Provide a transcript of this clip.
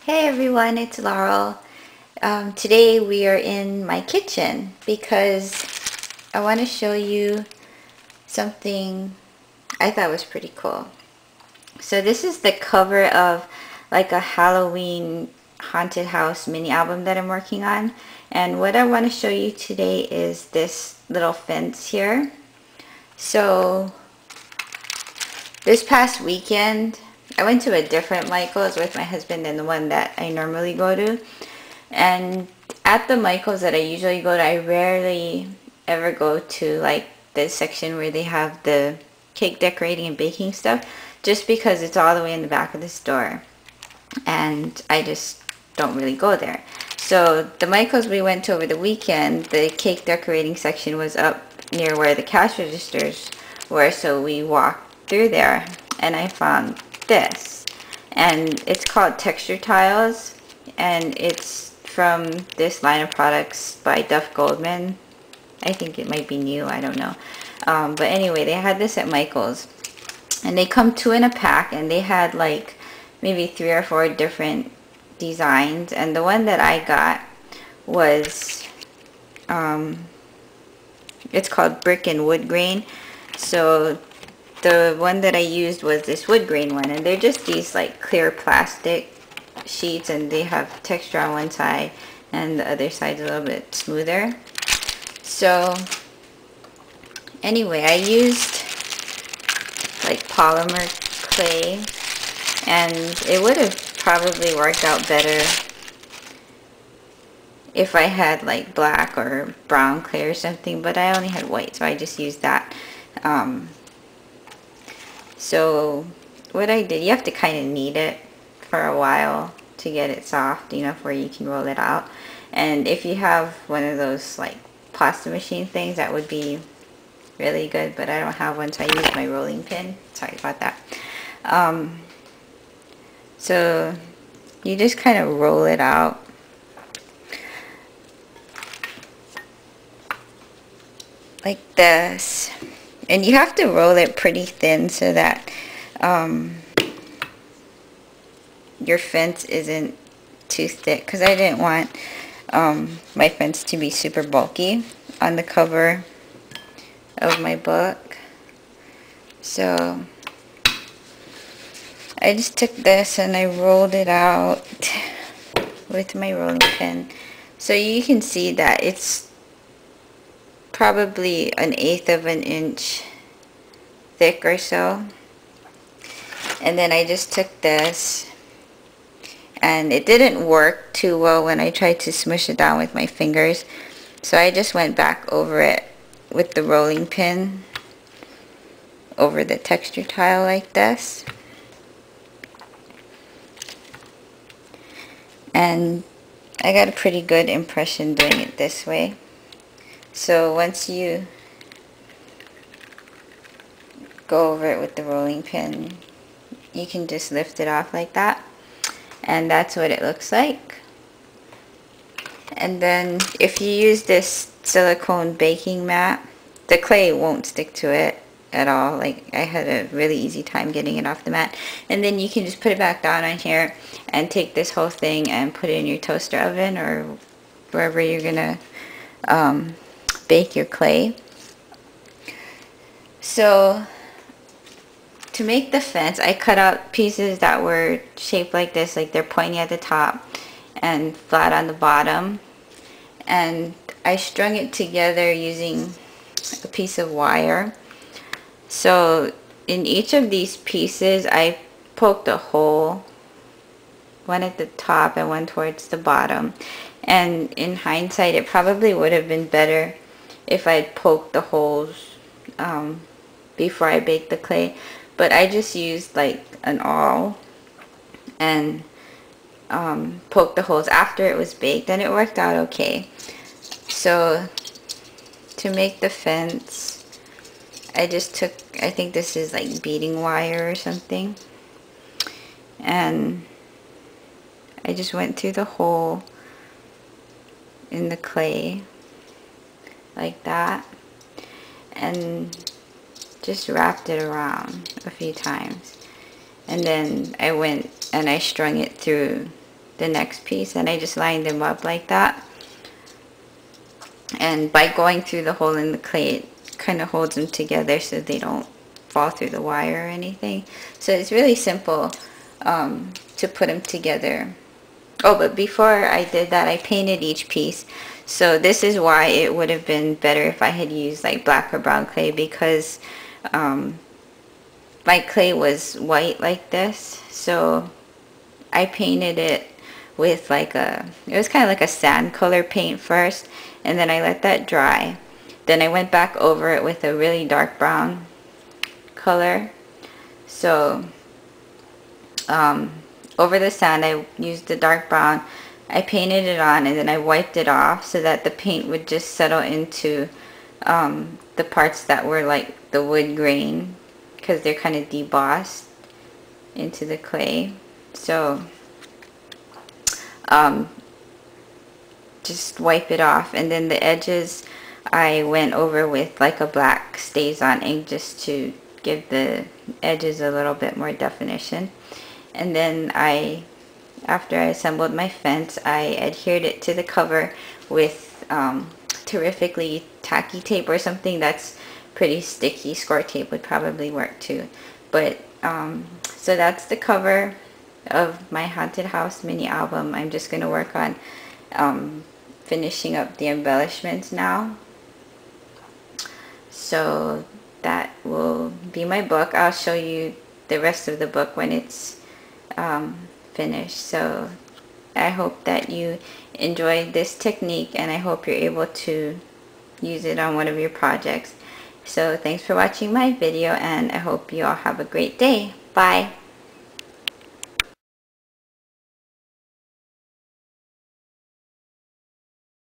Hey everyone, it's Laurel. Today we are in my kitchen because I want to show you something I thought was pretty cool. So this is the cover of like a Halloween haunted house mini album that I'm working on. And what I want to show you today is this little fence here. So this past weekend, I went to a different Michael's with my husband than the one that I normally go to. And at the Michael's that I usually go to, I rarely ever go to like the section where they have the cake decorating and baking stuff, just because it's all the way in the back of the store. And I just don't really go there. So the Michael's we went to over the weekend, the cake decorating section was up near where the cash registers were, so we walked through there and I found this. And it's called Texture Tiles, and it's from this line of products by Duff Goldman. I think it might be new, I don't know. But anyway, they had this at Michael's. And they come two in a pack, and they had like maybe 3 or 4 different designs. And the one that I got was, it's called Brick and Wood Grain. So the one that I used was this wood grain one, and they're just these like clear plastic sheets, and they have texture on one side and the other side's a little bit smoother. So anyway, I used like Polymer Clay, and it would have probably worked out better if I had like black or brown clay or something, but I only had white, so I just used that. So what I did, you have to kind of knead it for a while to get it soft enough where you can roll it out. And if you have one of those like pasta machine things, that would be really good, but I don't have one, so I use my rolling pin. Sorry about that. So you just kind of roll it out. Like this. And you have to roll it pretty thin so that your fence isn't too thick, because I didn't want my fence to be super bulky on the cover of my book. So I just took this and I rolled it out with my rolling pin. So you can see that it's probably 1/8 of an inch thick or so. And then I just took this, and it didn't work too well when I tried to smush it down with my fingers, so I just went back over it with the rolling pin over the texture tile like this. And I got a pretty good impression doing it this way. So once you go over it with the rolling pin, you can just lift it off like that, and that's what it looks like. And then if you use this silicone baking mat, the clay won't stick to it at all. Like, I had a really easy time getting it off the mat. And then you can just put it back down on here and take this whole thing and put it in your toaster oven or wherever you're gonna bake your clay. So to make the fence, I cut out pieces that were shaped like this, like they're pointy at the top and flat on the bottom, and I strung it together using a piece of wire. So in each of these pieces I poked a hole, one at the top and one towards the bottom. And in hindsight, it probably would have been better if I'd poked the holes before I baked the clay, but I just used like an awl and poked the holes after it was baked, and it worked out okay. So to make the fence, I just took, I think this is like beading wire or something, and I just went through the hole in the clay like that and just wrapped it around a few times, and then I went and I strung it through the next piece, and I just lined them up like that. And by going through the hole in the clay, it kind of holds them together so they don't fall through the wire or anything. So it's really simple to put them together. Oh, but before I did that, I painted each piece. So this is why it would have been better if I had used like black or brown clay, because my clay was white like this. So I painted it with like it was kind of like a sand color paint first, and then I let that dry. Then I went back over it with a really dark brown color. So over the sand I used the dark brown, I painted it on, and then I wiped it off so that the paint would just settle into the parts that were like the wood grain, because they're kind of debossed into the clay. So just wipe it off, and then the edges I went over with like a black StazOn ink just to give the edges a little bit more definition. And then after I assembled my fence, I adhered it to the cover with terrifically tacky tape or something that's pretty sticky. Score tape would probably work too. But so that's the cover of my haunted house mini album. I'm just going to work on finishing up the embellishments now. So that will be my book. I'll show you the rest of the book when it's finished. So I hope that you enjoyed this technique, and I hope you're able to use it on one of your projects. So thanks for watching my video, and I hope you all have a great day. Bye.